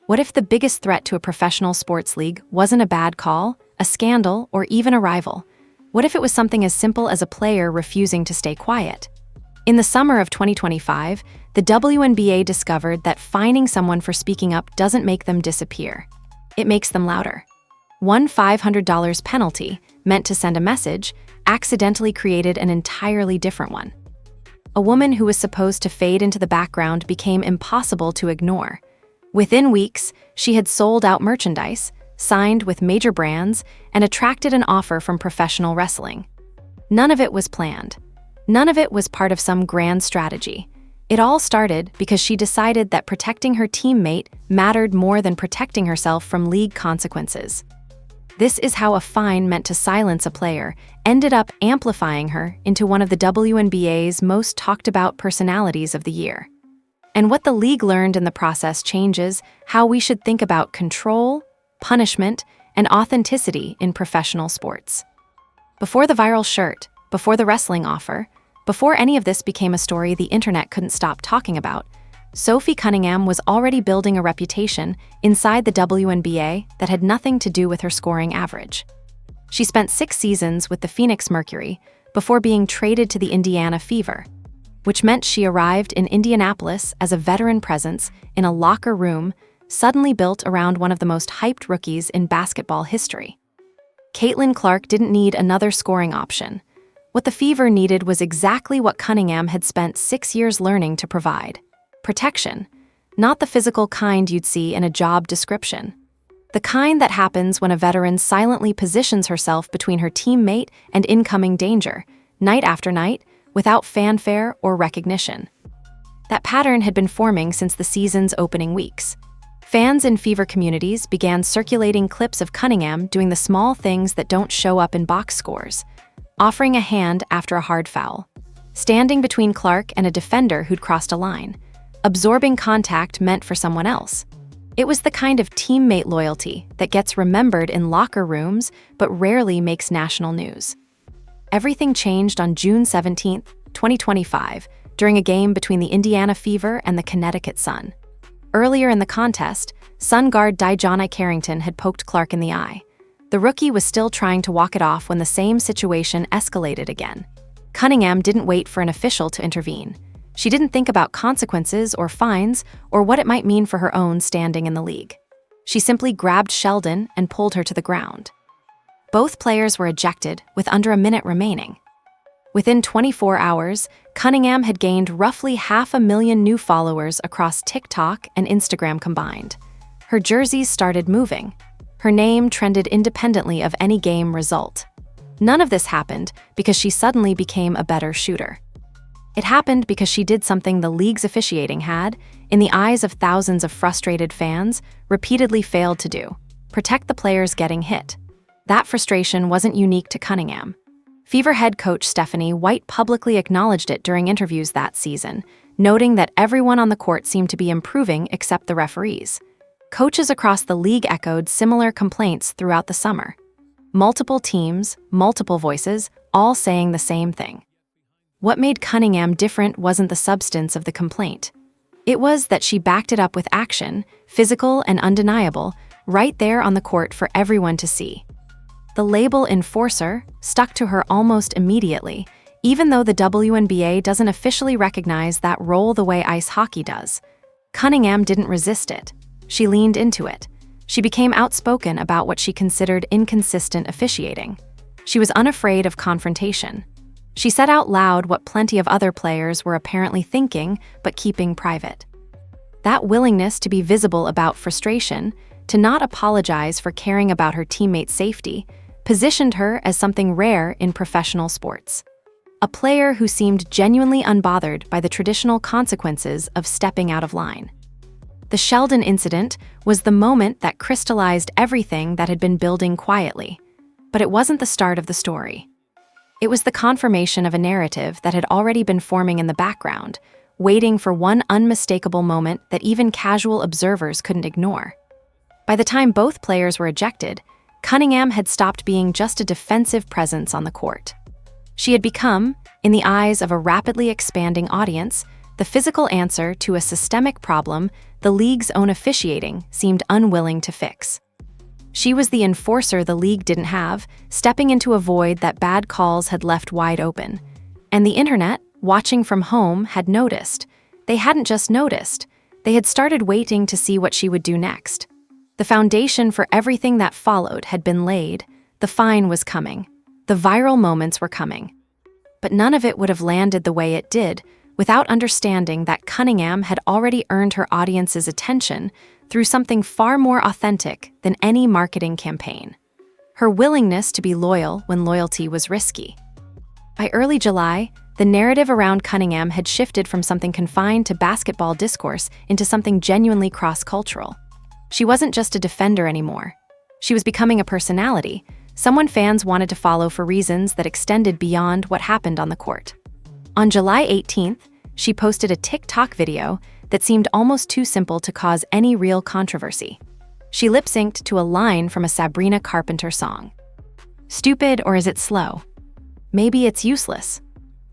What if the biggest threat to a professional sports league wasn't a bad call, a scandal, or even a rival? What if it was something as simple as a player refusing to stay quiet? In the summer of 2025, the WNBA discovered that fining someone for speaking up doesn't make them disappear. It makes them louder. One $500 penalty, meant to send a message, accidentally created an entirely different one. A woman who was supposed to fade into the background became impossible to ignore. Within weeks, she had sold out merchandise, signed with major brands, and attracted an offer from professional wrestling. None of it was planned. None of it was part of some grand strategy. It all started because she decided that protecting her teammate mattered more than protecting herself from league consequences. This is how a fine meant to silence a player ended up amplifying her into one of the WNBA's most talked about personalities of the year. And what the league learned in the process changes how we should think about control, punishment, and authenticity in professional sports. Before the viral shirt, before the wrestling offer, before any of this became a story the internet couldn't stop talking about, Sophie Cunningham was already building a reputation inside the WNBA that had nothing to do with her scoring average. She spent 6 seasons with the Phoenix Mercury before being traded to the Indiana Fever, which meant she arrived in Indianapolis as a veteran presence in a locker room suddenly built around one of the most hyped rookies in basketball history. Caitlin Clark didn't need another scoring option. What the Fever needed was exactly what Cunningham had spent 6 years learning to provide: protection, not the physical kind you'd see in a job description. The kind that happens when a veteran silently positions herself between her teammate and incoming danger, night after night, without fanfare or recognition. That pattern had been forming since the season's opening weeks. Fans in Fever communities began circulating clips of Cunningham doing the small things that don't show up in box scores: offering a hand after a hard foul, standing between Clark and a defender who'd crossed a line, absorbing contact meant for someone else. It was the kind of teammate loyalty that gets remembered in locker rooms but rarely makes national news. Everything changed on June 17, 2025, during a game between the Indiana Fever and the Connecticut Sun. Earlier in the contest, Sun guard Dijon Carrington had poked Clark in the eye. The rookie was still trying to walk it off when the same situation escalated again. Cunningham didn't wait for an official to intervene. She didn't think about consequences or fines or what it might mean for her own standing in the league. She simply grabbed Sheldon and pulled her to the ground. Both players were ejected with under a minute remaining. Within 24 hours, Cunningham had gained roughly 500,000 new followers across TikTok and Instagram combined. Her jerseys started moving. Her name trended independently of any game result. None of this happened because she suddenly became a better shooter. It happened because she did something the league's officiating had, in the eyes of thousands of frustrated fans, repeatedly failed to do: protect the players getting hit. That frustration wasn't unique to Cunningham. Fever head coach Stephanie White publicly acknowledged it during interviews that season, noting that everyone on the court seemed to be improving except the referees. Coaches across the league echoed similar complaints throughout the summer. Multiple teams, multiple voices, all saying the same thing. What made Cunningham different wasn't the substance of the complaint. It was that she backed it up with action, physical and undeniable, right there on the court for everyone to see. The label enforcer stuck to her almost immediately, even though the WNBA doesn't officially recognize that role the way ice hockey does. Cunningham didn't resist it. She leaned into it. She became outspoken about what she considered inconsistent officiating. She was unafraid of confrontation. She said out loud what plenty of other players were apparently thinking but keeping private. That willingness to be visible about frustration, to not apologize for caring about her teammates' safety, positioned her as something rare in professional sports. A player who seemed genuinely unbothered by the traditional consequences of stepping out of line. The Sheldon incident was the moment that crystallized everything that had been building quietly. But it wasn't the start of the story. It was the confirmation of a narrative that had already been forming in the background, waiting for one unmistakable moment that even casual observers couldn't ignore. By the time both players were ejected, Cunningham had stopped being just a defensive presence on the court. She had become, in the eyes of a rapidly expanding audience, the physical answer to a systemic problem the league's own officiating seemed unwilling to fix. She was the enforcer the league didn't have, stepping into a void that bad calls had left wide open. And the internet, watching from home, had noticed. They hadn't just noticed. They had started waiting to see what she would do next. The foundation for everything that followed had been laid. The fine was coming. The viral moments were coming. But none of it would have landed the way it did without understanding that Cunningham had already earned her audience's attention through something far more authentic than any marketing campaign: her willingness to be loyal when loyalty was risky. By early July, the narrative around Cunningham had shifted from something confined to basketball discourse into something genuinely cross-cultural. She wasn't just a defender anymore. She was becoming a personality, someone fans wanted to follow for reasons that extended beyond what happened on the court. On July 18th, she posted a TikTok video that seemed almost too simple to cause any real controversy. She lip-synced to a line from a Sabrina Carpenter song. "Stupid, or is it slow? Maybe it's useless."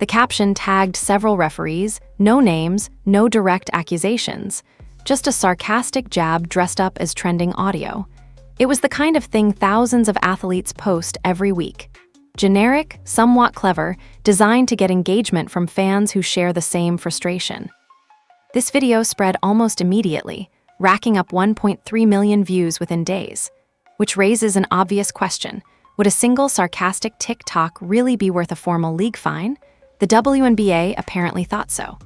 The caption tagged several referees, no names, no direct accusations, just a sarcastic jab dressed up as trending audio. It was the kind of thing thousands of athletes post every week. Generic, somewhat clever, designed to get engagement from fans who share the same frustration. This video spread almost immediately, racking up 1.3 million views within days, which raises an obvious question. Would a single sarcastic TikTok really be worth a formal league fine? The WNBA apparently thought so.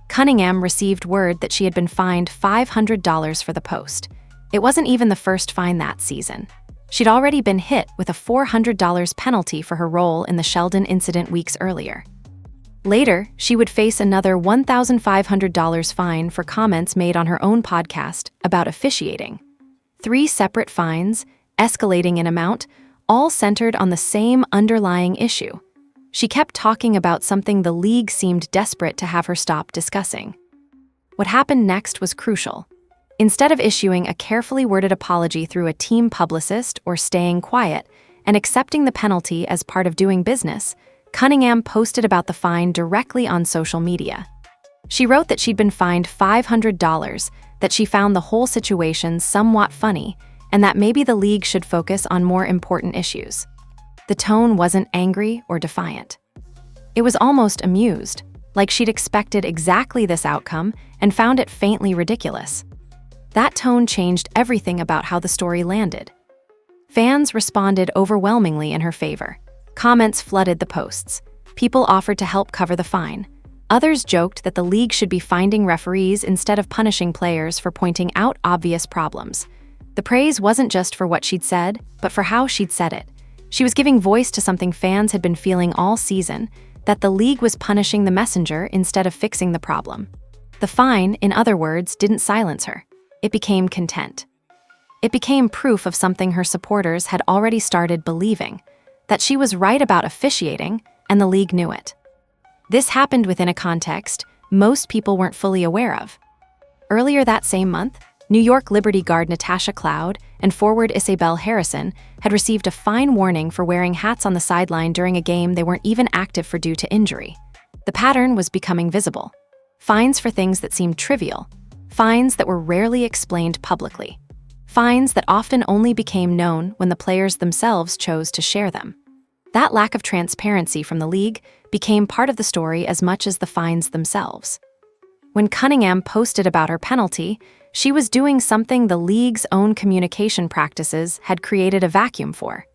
Cunningham received word that she had been fined $500 for the post. It wasn't even the first fine that season. She'd already been hit with a $400 penalty for her role in the Sheldon incident weeks earlier. Later, she would face another $1,500 fine for comments made on her own podcast about officiating. 3 separate fines, escalating in amount, all centered on the same underlying issue. She kept talking about something the league seemed desperate to have her stop discussing. What happened next was crucial. Instead of issuing a carefully worded apology through a team publicist or staying quiet and accepting the penalty as part of doing business, Cunningham posted about the fine directly on social media. She wrote that she'd been fined $500, that she found the whole situation somewhat funny, and that maybe the league should focus on more important issues. The tone wasn't angry or defiant. It was almost amused, like she'd expected exactly this outcome and found it faintly ridiculous. That tone changed everything about how the story landed. Fans responded overwhelmingly in her favor. Comments flooded the posts. People offered to help cover the fine. Others joked that the league should be finding referees instead of punishing players for pointing out obvious problems. The praise wasn't just for what she'd said, but for how she'd said it. She was giving voice to something fans had been feeling all season, that the league was punishing the messenger instead of fixing the problem. The fine, in other words, didn't silence her. It became content. It became proof of something her supporters had already started believing, that she was right about officiating, and the league knew it. This happened within a context most people weren't fully aware of. Earlier that same month, New York Liberty guard Natasha Cloud and forward Isabel Harrison had received a fine warning for wearing hats on the sideline during a game they weren't even active for due to injury. The pattern was becoming visible. Fines for things that seemed trivial. Fines that were rarely explained publicly. Fines that often only became known when the players themselves chose to share them. That lack of transparency from the league became part of the story as much as the fines themselves. When Cunningham posted about her penalty, she was doing something the league's own communication practices had created a vacuum for.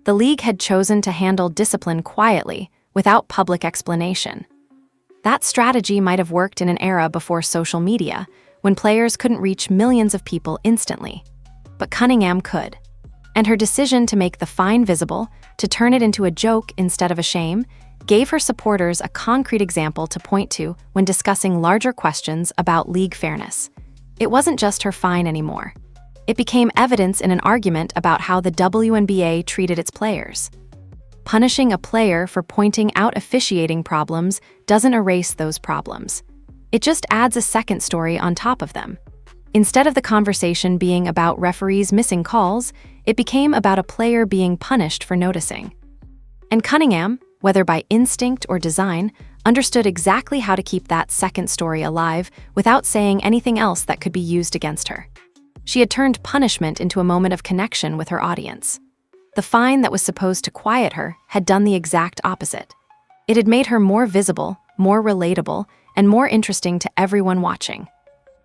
The league had chosen to handle discipline quietly, without public explanation. That strategy might have worked in an era before social media, when players couldn't reach millions of people instantly. But Cunningham could. And her decision to make the fine visible, to turn it into a joke instead of a shame, gave her supporters a concrete example to point to when discussing larger questions about league fairness. It wasn't just her fine anymore. It became evidence in an argument about how the WNBA treated its players. Punishing a player for pointing out officiating problems doesn't erase those problems. It just adds a second story on top of them. Instead of the conversation being about referees missing calls, it became about a player being punished for noticing. And Cunningham, whether by instinct or design, understood exactly how to keep that second story alive without saying anything else that could be used against her. She had turned punishment into a moment of connection with her audience. The fine that was supposed to quiet her had done the exact opposite. It had made her more visible, more relatable, and more interesting to everyone watching.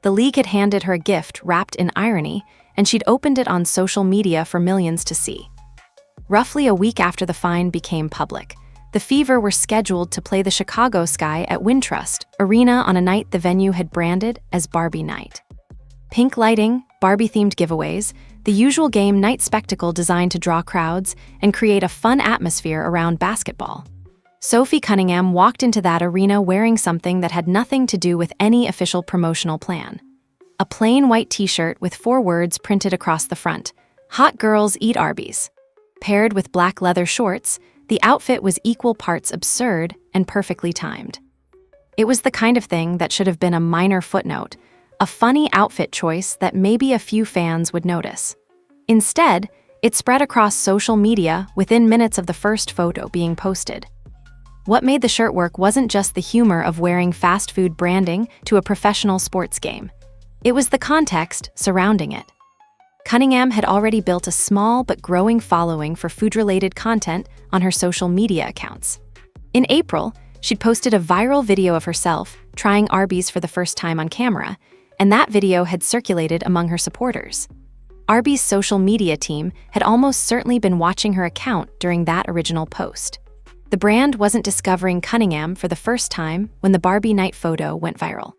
The league had handed her a gift wrapped in irony, and she'd opened it on social media for millions to see. Roughly a week after the fine became public, the Fever were scheduled to play the Chicago Sky at Wintrust Arena on a night the venue had branded as Barbie Night. Pink lighting, Barbie-themed giveaways, the usual game night spectacle designed to draw crowds and create a fun atmosphere around basketball. Sophie Cunningham walked into that arena wearing something that had nothing to do with any official promotional plan. A plain white t-shirt with 4 words printed across the front, "Hot girls eat Arby's." Paired with black leather shorts, the outfit was equal parts absurd and perfectly timed. It was the kind of thing that should have been a minor footnote, a funny outfit choice that maybe a few fans would notice. Instead, it spread across social media within minutes of the first photo being posted. What made the shirt work wasn't just the humor of wearing fast food branding to a professional sports game. It was the context surrounding it. Cunningham had already built a small but growing following for food-related content on her social media accounts. In April, she'd posted a viral video of herself trying Arby's for the first time on camera, and that video had circulated among her supporters. Arby's social media team had almost certainly been watching her account during that original post. The brand wasn't discovering Cunningham for the first time when the Barbie night photo went viral.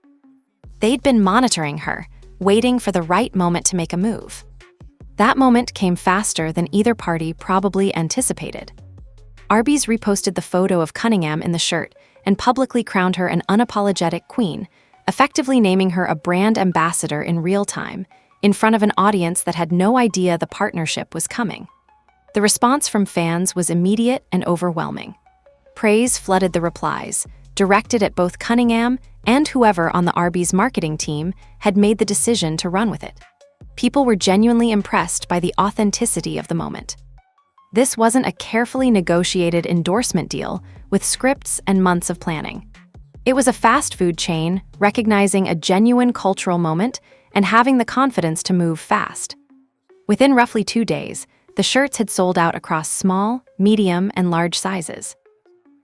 They'd been monitoring her, waiting for the right moment to make a move. That moment came faster than either party probably anticipated. Arby's reposted the photo of Cunningham in the shirt and publicly crowned her an unapologetic queen, effectively naming her a brand ambassador in real time, in front of an audience that had no idea the partnership was coming. The response from fans was immediate and overwhelming. Praise flooded the replies, directed at both Cunningham and whoever on the Arby's marketing team had made the decision to run with it. People were genuinely impressed by the authenticity of the moment. This wasn't a carefully negotiated endorsement deal with scripts and months of planning. It was a fast food chain recognizing a genuine cultural moment and having the confidence to move fast. Within roughly 2 days, the shirts had sold out across small, medium, and large sizes.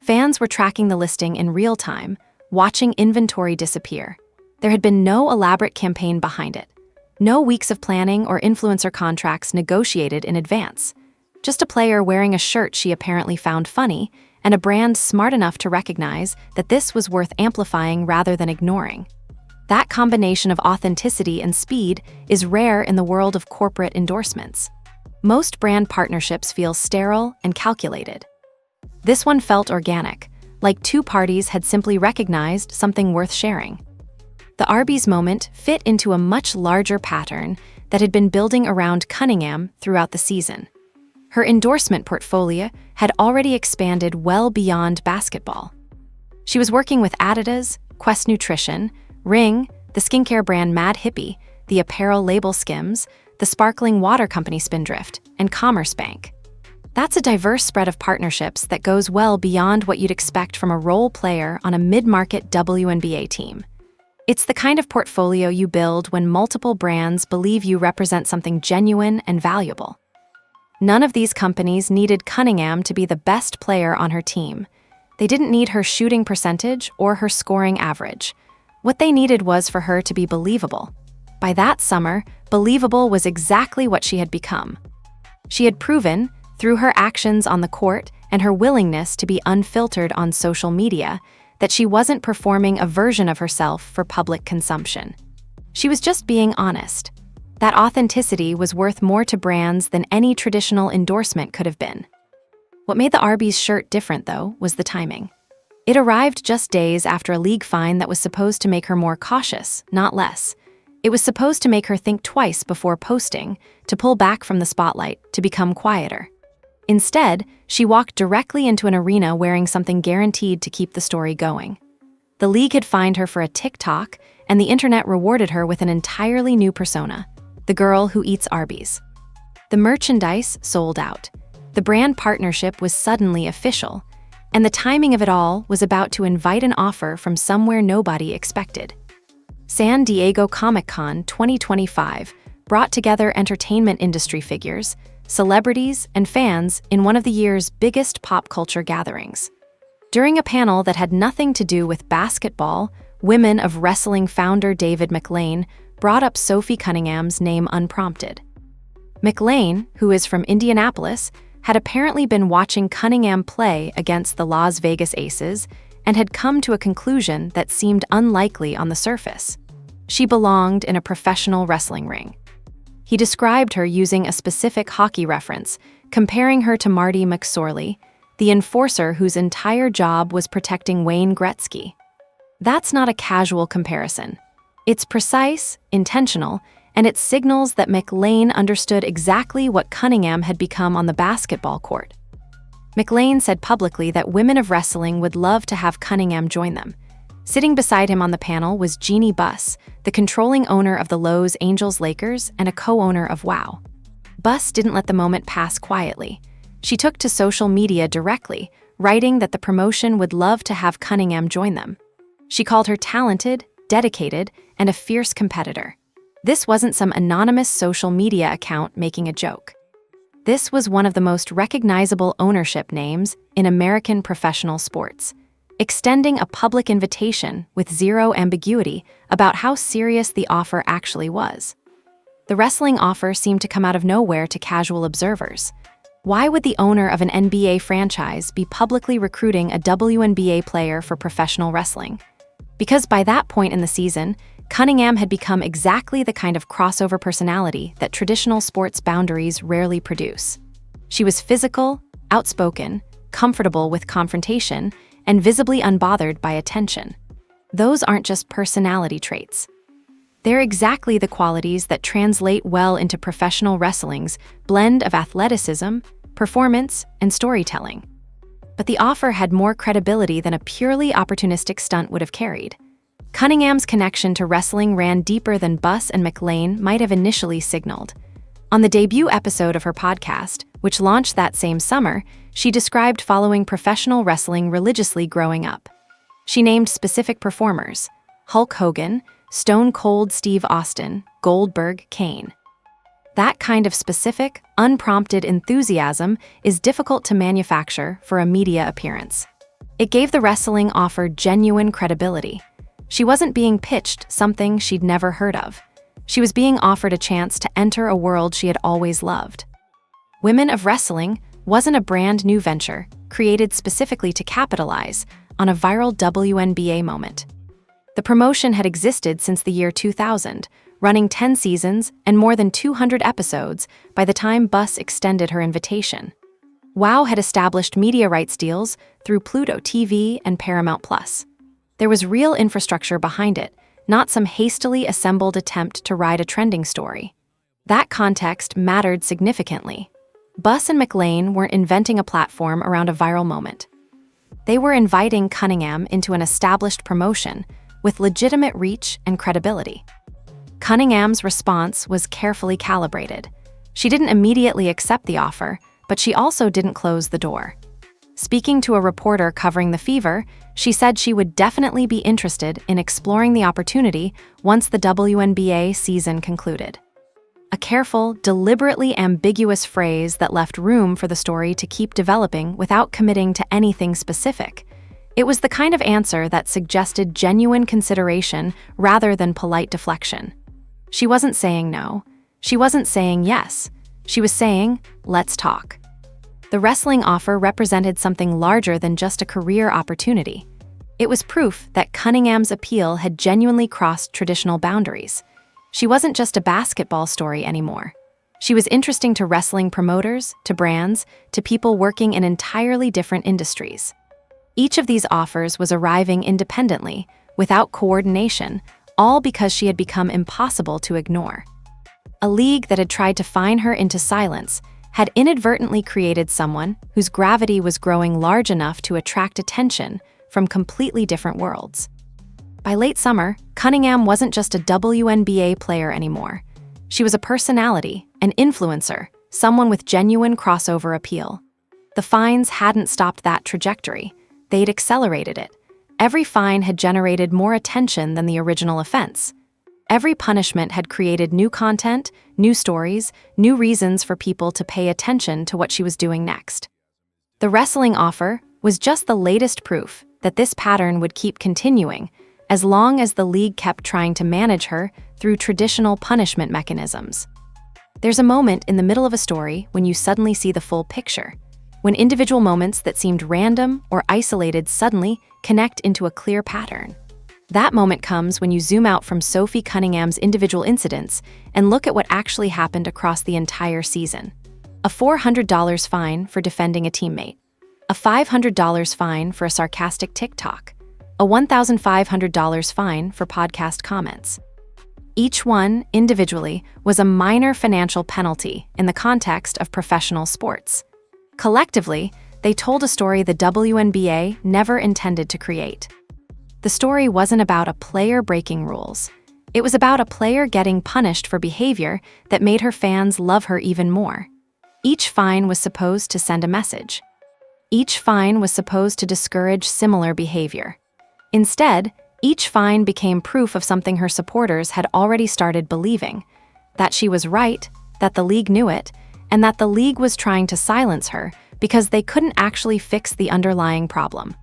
Fans were tracking the listing in real time, watching inventory disappear. There had been no elaborate campaign behind it. No weeks of planning or influencer contracts negotiated in advance. Just a player wearing a shirt she apparently found funny, and a brand smart enough to recognize that this was worth amplifying rather than ignoring. That combination of authenticity and speed is rare in the world of corporate endorsements. Most brand partnerships feel sterile and calculated. This one felt organic, like 2 parties had simply recognized something worth sharing. The Arby's moment fit into a much larger pattern that had been building around Cunningham throughout the season. Her endorsement portfolio had already expanded well beyond basketball. She was working with Adidas, Quest Nutrition, Ring, the skincare brand Mad Hippie, the apparel label Skims, the sparkling water company Spindrift, and Commerce Bank. That's a diverse spread of partnerships that goes well beyond what you'd expect from a role player on a mid-market WNBA team. It's the kind of portfolio you build when multiple brands believe you represent something genuine and valuable. None of these companies needed Cunningham to be the best player on her team. They didn't need her shooting percentage or her scoring average. What they needed was for her to be believable. By that summer, believable was exactly what she had become. She had proven, through her actions on the court and her willingness to be unfiltered on social media, that she wasn't performing a version of herself for public consumption. She was just being honest. That authenticity was worth more to brands than any traditional endorsement could have been. What made the Arby's shirt different, though, was the timing. It arrived just days after a league fine that was supposed to make her more cautious, not less. It was supposed to make her think twice before posting, to pull back from the spotlight, to become quieter. Instead, she walked directly into an arena wearing something guaranteed to keep the story going. The league had fined her for a TikTok, and the internet rewarded her with an entirely new persona, the girl who eats Arby's. The merchandise sold out. The brand partnership was suddenly official, And the timing of it all was about to invite an offer from somewhere nobody expected. San Diego Comic-Con 2025 brought together entertainment industry figures, celebrities, and fans in one of the year's biggest pop culture gatherings. During a panel that had nothing to do with basketball, Women of Wrestling founder David McLane brought up Sophie Cunningham's name unprompted. McLane, who is from Indianapolis, had apparently been watching Cunningham play against the Las Vegas Aces and had come to a conclusion that seemed unlikely on the surface. She belonged in a professional wrestling ring. He described her using a specific hockey reference, comparing her to Marty McSorley, the enforcer whose entire job was protecting Wayne Gretzky. That's not a casual comparison. It's precise, intentional, and it signals that McLane understood exactly what Cunningham had become on the basketball court. McLane said publicly that Women of Wrestling would love to have Cunningham join them. Sitting beside him on the panel was Jeannie Buss, the controlling owner of the Los Angeles Lakers and a co-owner of WOW. Buss didn't let the moment pass quietly. She took to social media directly, writing that the promotion would love to have Cunningham join them. She called her talented, dedicated, and a fierce competitor. This wasn't some anonymous social media account making a joke. This was one of the most recognizable ownership names in American professional sports, extending a public invitation with zero ambiguity about how serious the offer actually was. The wrestling offer seemed to come out of nowhere to casual observers. Why would the owner of an NBA franchise be publicly recruiting a WNBA player for professional wrestling? Because by that point in the season, Cunningham had become exactly the kind of crossover personality that traditional sports boundaries rarely produce. She was physical, outspoken, comfortable with confrontation, and visibly unbothered by attention. Those aren't just personality traits. They're exactly the qualities that translate well into professional wrestling's blend of athleticism, performance, and storytelling. But the offer had more credibility than a purely opportunistic stunt would have carried. Cunningham's connection to wrestling ran deeper than Buss and McLane might have initially signaled. On the debut episode of her podcast, which launched that same summer, she described following professional wrestling religiously growing up. She named specific performers: Hulk Hogan, Stone Cold Steve Austin, Goldberg, Kane. That kind of specific, unprompted enthusiasm is difficult to manufacture for a media appearance. It gave the wrestling offer genuine credibility. She wasn't being pitched something she'd never heard of. She was being offered a chance to enter a world she had always loved. Women of Wrestling wasn't a brand new venture created specifically to capitalize on a viral WNBA moment. The promotion had existed since the year 2000, running 10 seasons and more than 200 episodes by the time Buss extended her invitation. WOW had established media rights deals through Pluto TV and Paramount+. There was real infrastructure behind it, not some hastily assembled attempt to ride a trending story. That context mattered significantly. Buss and McLane weren't inventing a platform around a viral moment. They were inviting Cunningham into an established promotion with legitimate reach and credibility. Cunningham's response was carefully calibrated. She didn't immediately accept the offer, but she also didn't close the door. Speaking to a reporter covering the Fever, she said she would definitely be interested in exploring the opportunity once the WNBA season concluded. A careful, deliberately ambiguous phrase that left room for the story to keep developing without committing to anything specific. It was the kind of answer that suggested genuine consideration rather than polite deflection. She wasn't saying no. She wasn't saying yes. She was saying, let's talk. The wrestling offer represented something larger than just a career opportunity. It was proof that Cunningham's appeal had genuinely crossed traditional boundaries. She wasn't just a basketball story anymore. She was interesting to wrestling promoters, to brands, to people working in entirely different industries. Each of these offers was arriving independently, without coordination, all because she had become impossible to ignore. A league that had tried to fine her into silence had inadvertently created someone whose gravity was growing large enough to attract attention from completely different worlds. By late summer, Cunningham wasn't just a WNBA player anymore. She was a personality, an influencer, someone with genuine crossover appeal. The fines hadn't stopped that trajectory. they'd accelerated it. Every fine had generated more attention than the original offense. Every punishment had created new content, new stories, new reasons for people to pay attention to what she was doing next. The wrestling offer was just the latest proof that this pattern would keep continuing as long as the league kept trying to manage her through traditional punishment mechanisms. There's a moment in the middle of a story when you suddenly see the full picture, when individual moments that seemed random or isolated suddenly connect into a clear pattern. That moment comes when you zoom out from Sophie Cunningham's individual incidents and look at what actually happened across the entire season. A $400 fine for defending a teammate. A $500 fine for a sarcastic TikTok. A $1,500 fine for podcast comments. Each one, individually, was a minor financial penalty in the context of professional sports. Collectively, they told a story the WNBA never intended to create. The story wasn't about a player breaking rules. It was about a player getting punished for behavior that made her fans love her even more. Each fine was supposed to send a message. Each fine was supposed to discourage similar behavior. Instead, each fine became proof of something her supporters had already started believing: that she was right, that the league knew it, and that the league was trying to silence her because they couldn't actually fix the underlying problem.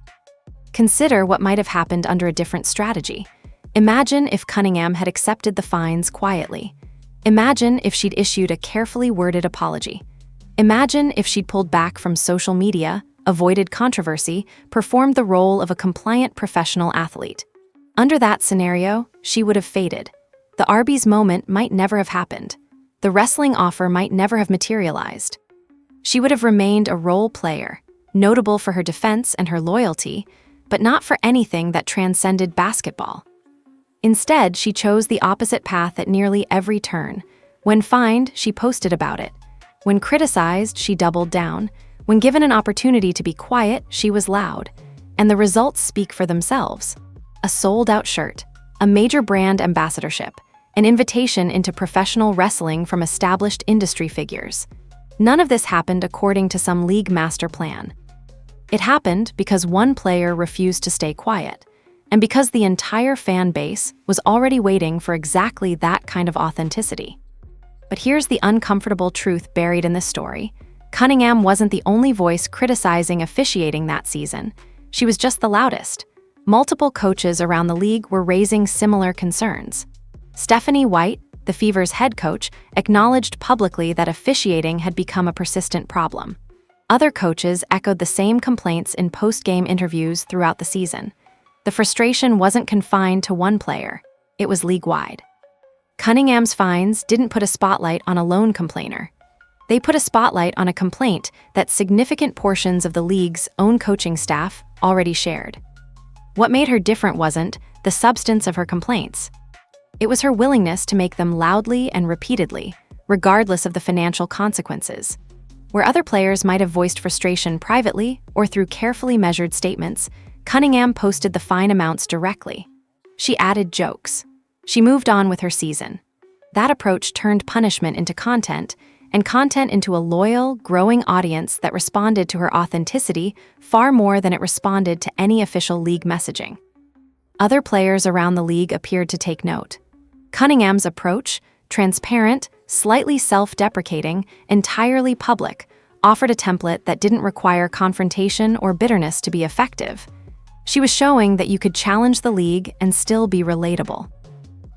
Consider what might have happened under a different strategy. Imagine if Cunningham had accepted the fines quietly. Imagine if she'd issued a carefully worded apology. Imagine if she'd pulled back from social media, avoided controversy, performed the role of a compliant professional athlete. Under that scenario, she would have faded. The Arby's moment might never have happened. The wrestling offer might never have materialized. She would have remained a role player, notable for her defense and her loyalty, but not for anything that transcended basketball. Instead, she chose the opposite path at nearly every turn. When fined, she posted about it. When criticized, she doubled down. When given an opportunity to be quiet, she was loud. And the results speak for themselves. A sold-out shirt, a major brand ambassadorship, an invitation into professional wrestling from established industry figures. None of this happened according to some league master plan. It happened because one player refused to stay quiet, and because the entire fan base was already waiting for exactly that kind of authenticity. But here's the uncomfortable truth buried in this story. Cunningham wasn't the only voice criticizing officiating that season. She was just the loudest. Multiple coaches around the league were raising similar concerns. Stephanie White, the Fever's head coach, acknowledged publicly that officiating had become a persistent problem. Other coaches echoed the same complaints in post-game interviews throughout the season. The frustration wasn't confined to one player. It was league-wide. Cunningham's fines didn't put a spotlight on a lone complainer. They put a spotlight on a complaint that significant portions of the league's own coaching staff already shared. What made her different wasn't the substance of her complaints. It was her willingness to make them loudly and repeatedly, regardless of the financial consequences. Where other players might have voiced frustration privately or through carefully measured statements, Cunningham posted the fine amounts directly. She added jokes. She moved on with her season. That approach turned punishment into content, and content into a loyal, growing audience that responded to her authenticity far more than it responded to any official league messaging. Other players around the league appeared to take note. Cunningham's approach, transparent, slightly self-deprecating, entirely public, offered a template that didn't require confrontation or bitterness to be effective. She was showing that you could challenge the league and still be relatable.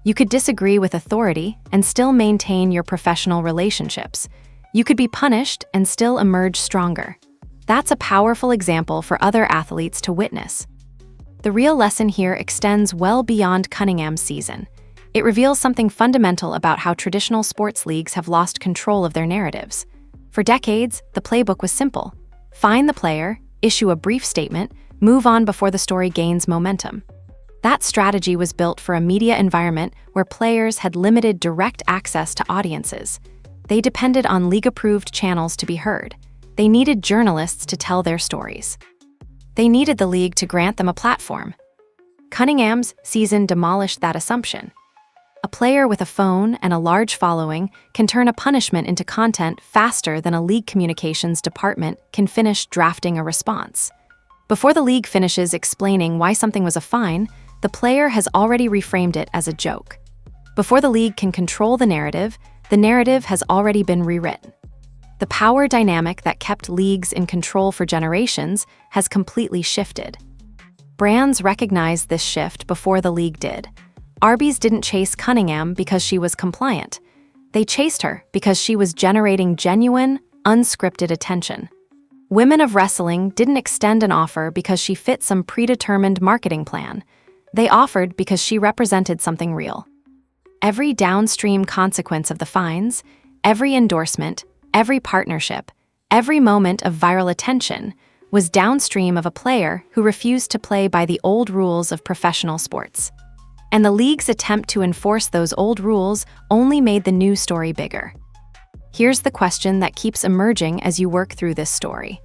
You could disagree with authority and still maintain your professional relationships. You could be punished and still emerge stronger. That's a powerful example for other athletes to witness. The real lesson here extends well beyond Cunningham's season. It reveals something fundamental about how traditional sports leagues have lost control of their narratives. For decades, the playbook was simple: find the player, issue a brief statement, move on before the story gains momentum. That strategy was built for a media environment where players had limited direct access to audiences. They depended on league-approved channels to be heard. They needed journalists to tell their stories. They needed the league to grant them a platform. Cunningham's season demolished that assumption. A player with a phone and a large following can turn a punishment into content faster than a league communications department can finish drafting a response. Before the league finishes explaining why something was a fine, the player has already reframed it as a joke. Before the league can control the narrative has already been rewritten. The power dynamic that kept leagues in control for generations has completely shifted. Brands recognized this shift before the league did. Arby's didn't chase Cunningham because she was compliant. They chased her because she was generating genuine, unscripted attention. Women of Wrestling didn't extend an offer because she fit some predetermined marketing plan. They offered because she represented something real. Every downstream consequence of the fines, every endorsement, every partnership, every moment of viral attention was downstream of a player who refused to play by the old rules of professional sports. And the league's attempt to enforce those old rules only made the new story bigger. Here's the question that keeps emerging as you work through this story.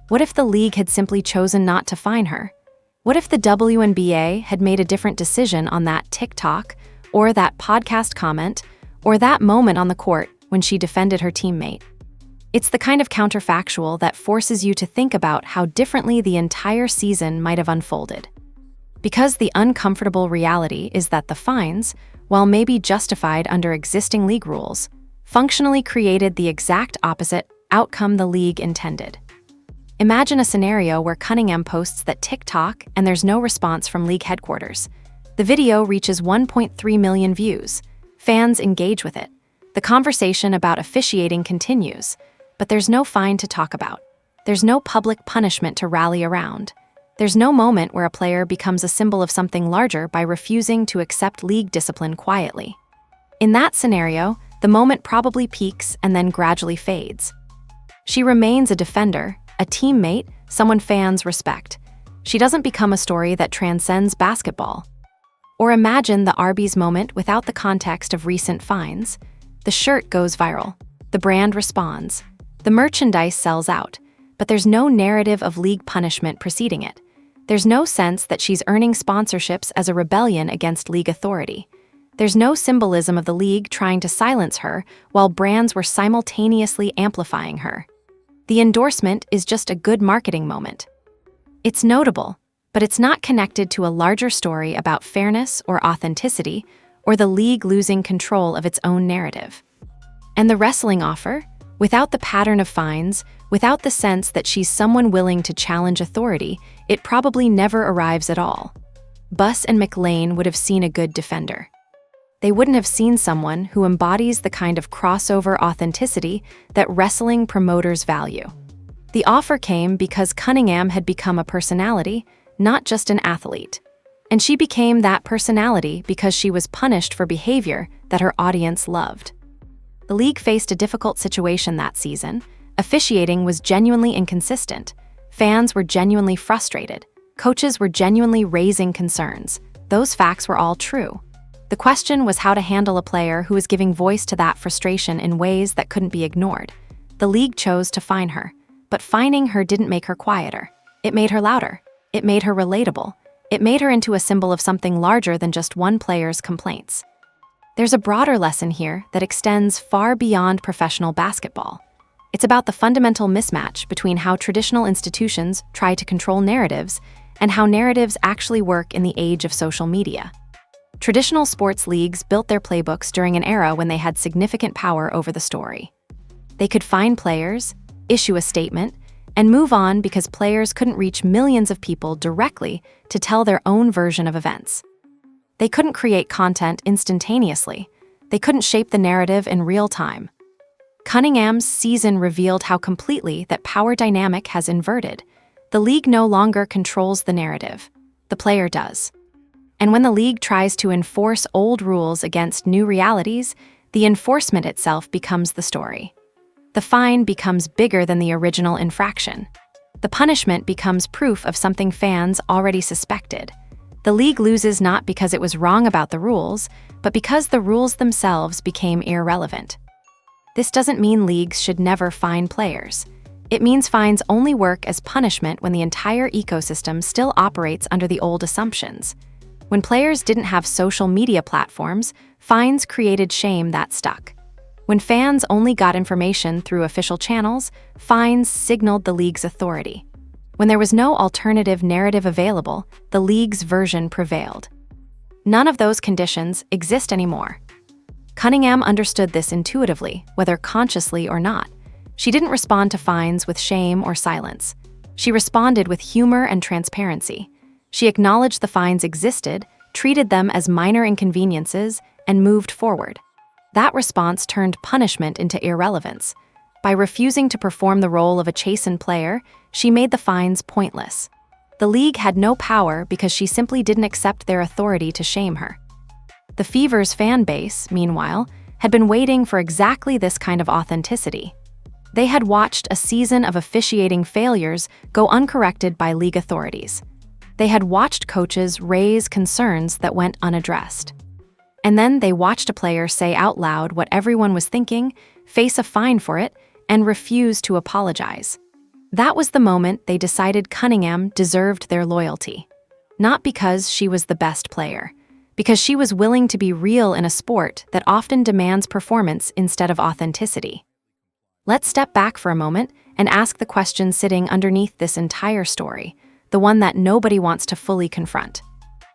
What if the league had simply chosen not to fine her? What if the WNBA had made a different decision on that TikTok, or that podcast comment, or that moment on the court when she defended her teammate? It's the kind of counterfactual that forces you to think about how differently the entire season might have unfolded. Because the uncomfortable reality is that the fines, while maybe justified under existing league rules, functionally created the exact opposite outcome the league intended. Imagine a scenario where Cunningham posts that TikTok and there's no response from league headquarters. The video reaches 1.3 million views. Fans engage with it. The conversation about officiating continues, but there's no fine to talk about. There's no public punishment to rally around. There's no moment where a player becomes a symbol of something larger by refusing to accept league discipline quietly. In that scenario, the moment probably peaks and then gradually fades. She remains a defender, a teammate, someone fans respect. She doesn't become a story that transcends basketball. Or imagine the Arby's moment without the context of recent fines. The shirt goes viral. The brand responds. The merchandise sells out. But there's no narrative of league punishment preceding it. There's no sense that she's earning sponsorships as a rebellion against league authority. There's no symbolism of the league trying to silence her while brands were simultaneously amplifying her. The endorsement is just a good marketing moment. It's notable, but it's not connected to a larger story about fairness or authenticity or the league losing control of its own narrative. And the wrestling offer, without the pattern of fines, without the sense that she's someone willing to challenge authority, it probably never arrives at all. Buss and McLean would have seen a good defender. They wouldn't have seen someone who embodies the kind of crossover authenticity that wrestling promoters value. The offer came because Cunningham had become a personality, not just an athlete. And she became that personality because she was punished for behavior that her audience loved. The league faced a difficult situation that season. Officiating was genuinely inconsistent. Fans were genuinely frustrated. Coaches were genuinely raising concerns. Those facts were all true. The question was how to handle a player who was giving voice to that frustration in ways that couldn't be ignored. The league chose to fine her, but fining her didn't make her quieter. It made her louder. It made her relatable. It made her into a symbol of something larger than just one player's complaints. There's a broader lesson here that extends far beyond professional basketball. It's about the fundamental mismatch between how traditional institutions try to control narratives and how narratives actually work in the age of social media. Traditional sports leagues built their playbooks during an era when they had significant power over the story. They could fine players, issue a statement, and move on because players couldn't reach millions of people directly to tell their own version of events. They couldn't create content instantaneously. They couldn't shape the narrative in real time. Cunningham's season revealed how completely that power dynamic has inverted. The league no longer controls the narrative. The player does. And when the league tries to enforce old rules against new realities, the enforcement itself becomes the story. The fine becomes bigger than the original infraction. The punishment becomes proof of something fans already suspected. The league loses not because it was wrong about the rules, but because the rules themselves became irrelevant. This doesn't mean leagues should never fine players. It means fines only work as punishment when the entire ecosystem still operates under the old assumptions. When players didn't have social media platforms, fines created shame that stuck. When fans only got information through official channels, fines signaled the league's authority. When there was no alternative narrative available, the league's version prevailed. None of those conditions exist anymore. Cunningham understood this intuitively, whether consciously or not. She didn't respond to fines with shame or silence. She responded with humor and transparency. She acknowledged the fines existed, treated them as minor inconveniences, and moved forward. That response turned punishment into irrelevance. By refusing to perform the role of a chastened player, she made the fines pointless. The league had no power because she simply didn't accept their authority to shame her. The Fever's fan base, meanwhile, had been waiting for exactly this kind of authenticity. They had watched a season of officiating failures go uncorrected by league authorities. They had watched coaches raise concerns that went unaddressed. And then they watched a player say out loud what everyone was thinking, face a fine for it, and refuse to apologize. That was the moment they decided Cunningham deserved their loyalty. Not because she was the best player, because she was willing to be real in a sport that often demands performance instead of authenticity. Let's step back for a moment and ask the question sitting underneath this entire story, the one that nobody wants to fully confront.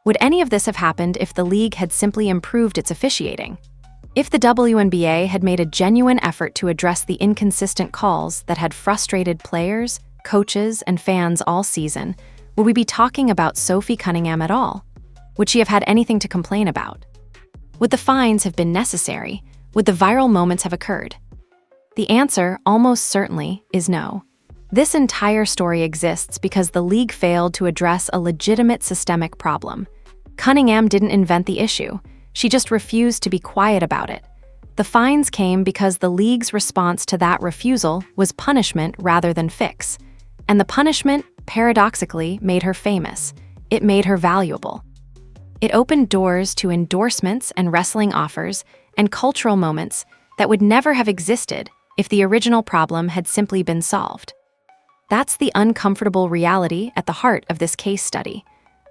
Would any of this have happened if the league had simply improved its officiating? If the WNBA had made a genuine effort to address the inconsistent calls that had frustrated players, coaches, and fans all season, would we be talking about Sophie Cunningham at all? Would she have had anything to complain about? Would the fines have been necessary? Would the viral moments have occurred? The answer, almost certainly, is no. This entire story exists because the league failed to address a legitimate systemic problem. Cunningham didn't invent the issue. She just refused to be quiet about it. The fines came because the league's response to that refusal was punishment rather than fix. And the punishment, paradoxically, made her famous. It made her valuable. It opened doors to endorsements and wrestling offers and cultural moments that would never have existed if the original problem had simply been solved. That's the uncomfortable reality at the heart of this case study.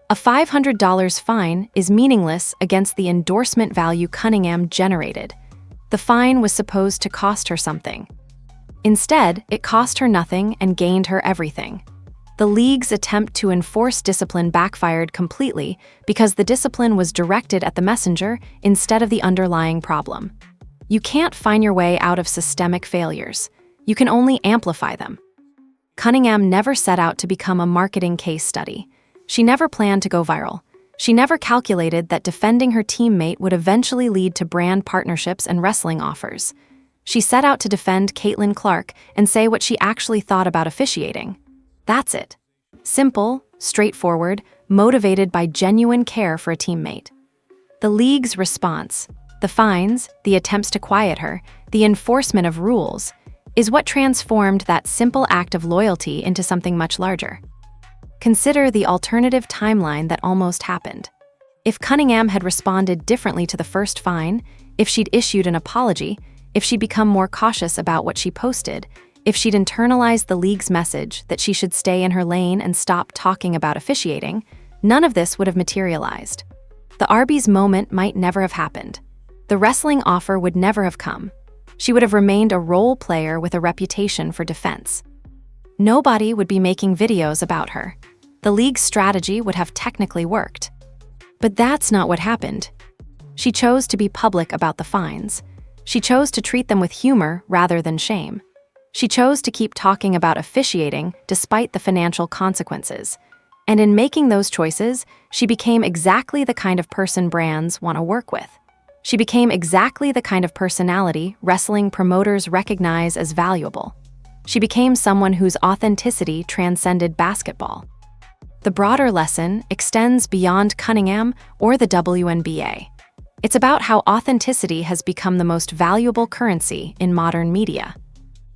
A $500 fine is meaningless against the endorsement value Cunningham generated. The fine was supposed to cost her something. Instead, it cost her nothing and gained her everything. The league's attempt to enforce discipline backfired completely because the discipline was directed at the messenger instead of the underlying problem. You can't find your way out of systemic failures. You can only amplify them. Cunningham never set out to become a marketing case study. She never planned to go viral. She never calculated that defending her teammate would eventually lead to brand partnerships and wrestling offers. She set out to defend Caitlin Clark and say what she actually thought about officiating. That's it. Simple, straightforward, motivated by genuine care for a teammate. The league's response, the fines, the attempts to quiet her, the enforcement of rules, is what transformed that simple act of loyalty into something much larger. Consider the alternative timeline that almost happened. If Cunningham had responded differently to the first fine, if she'd issued an apology, if she'd become more cautious about what she posted, if she'd internalized the league's message that she should stay in her lane and stop talking about officiating, none of this would have materialized. The Arby's moment might never have happened. The wrestling offer would never have come. She would have remained a role player with a reputation for defense. Nobody would be making videos about her. The league's strategy would have technically worked. But that's not what happened. She chose to be public about the fines. She chose to treat them with humor rather than shame. She chose to keep talking about officiating despite the financial consequences. And in making those choices, she became exactly the kind of person brands want to work with. She became exactly the kind of personality wrestling promoters recognize as valuable. She became someone whose authenticity transcended basketball. The broader lesson extends beyond Cunningham or the WNBA. It's about how authenticity has become the most valuable currency in modern media.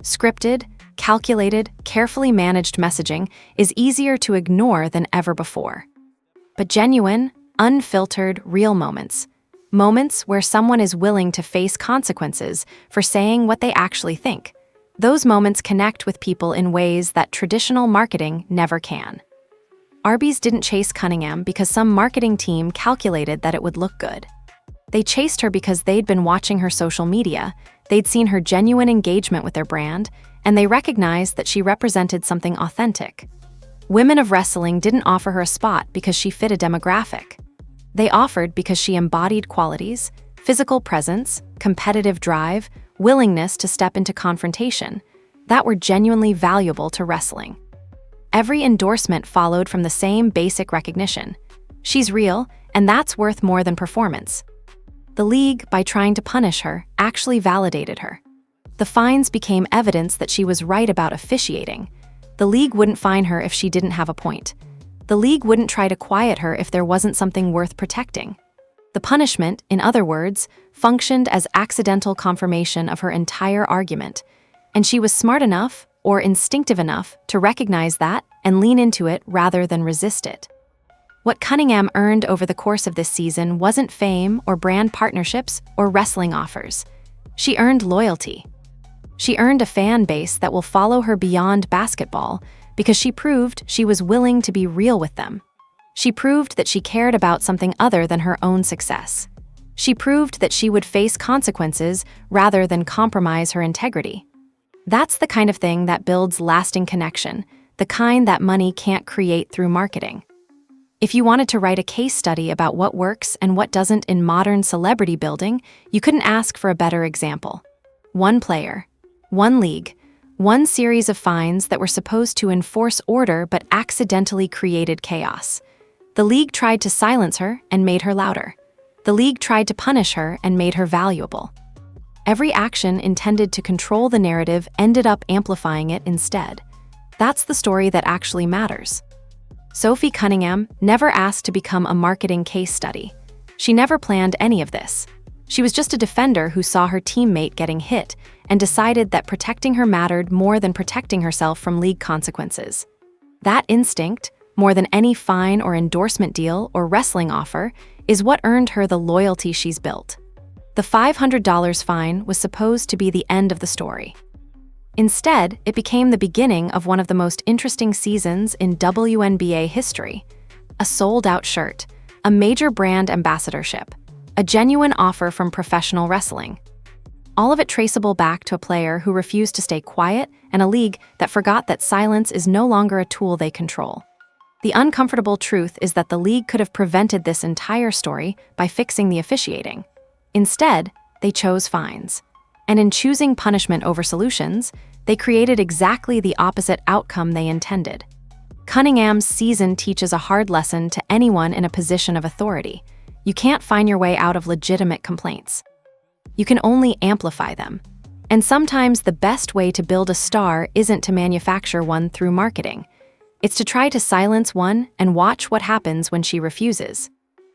Scripted, calculated, carefully managed messaging is easier to ignore than ever before. But genuine, unfiltered, real moments where someone is willing to face consequences for saying what they actually think, those moments connect with people in ways that traditional marketing never can. Arby's didn't chase Cunningham because some marketing team calculated that it would look good. They chased her because they'd been watching her social media, they'd seen her genuine engagement with their brand, and they recognized that she represented something authentic. Women of wrestling didn't offer her a spot because she fit a demographic. They offered because she embodied qualities, physical presence, competitive drive, willingness to step into confrontation, that were genuinely valuable to wrestling. Every endorsement followed from the same basic recognition. She's real, and that's worth more than performance. The league, by trying to punish her, actually validated her. The fines became evidence that she was right about officiating. The league wouldn't fine her if she didn't have a point. The league wouldn't try to quiet her if there wasn't something worth protecting. The punishment, in other words, functioned as accidental confirmation of her entire argument, and she was smart enough, or instinctive enough, to recognize that and lean into it rather than resist it. What Cunningham earned over the course of this season wasn't fame or brand partnerships or wrestling offers. She earned loyalty. She earned a fan base that will follow her beyond basketball because she proved she was willing to be real with them. She proved that she cared about something other than her own success. She proved that she would face consequences rather than compromise her integrity. That's the kind of thing that builds lasting connection, the kind that money can't create through marketing. If you wanted to write a case study about what works and what doesn't in modern celebrity building, you couldn't ask for a better example. One player, one league, one series of fines that were supposed to enforce order but accidentally created chaos. The league tried to silence her and made her louder. The league tried to punish her and made her valuable. Every action intended to control the narrative ended up amplifying it instead. That's the story that actually matters. Sophie Cunningham never asked to become a marketing case study. She never planned any of this. She was just a defender who saw her teammate getting hit and decided that protecting her mattered more than protecting herself from league consequences. That instinct, more than any fine or endorsement deal or wrestling offer, is what earned her the loyalty she's built. The $500 fine was supposed to be the end of the story. Instead, it became the beginning of one of the most interesting seasons in WNBA history. A sold-out shirt, a major brand ambassadorship, a genuine offer from professional wrestling. All of it traceable back to a player who refused to stay quiet and a league that forgot that silence is no longer a tool they control. The uncomfortable truth is that the league could have prevented this entire story by fixing the officiating. Instead, they chose fines. And in choosing punishment over solutions, they created exactly the opposite outcome they intended. Cunningham's season teaches a hard lesson to anyone in a position of authority. You can't find your way out of legitimate complaints. You can only amplify them. And sometimes the best way to build a star isn't to manufacture one through marketing. It's to try to silence one and watch what happens when she refuses.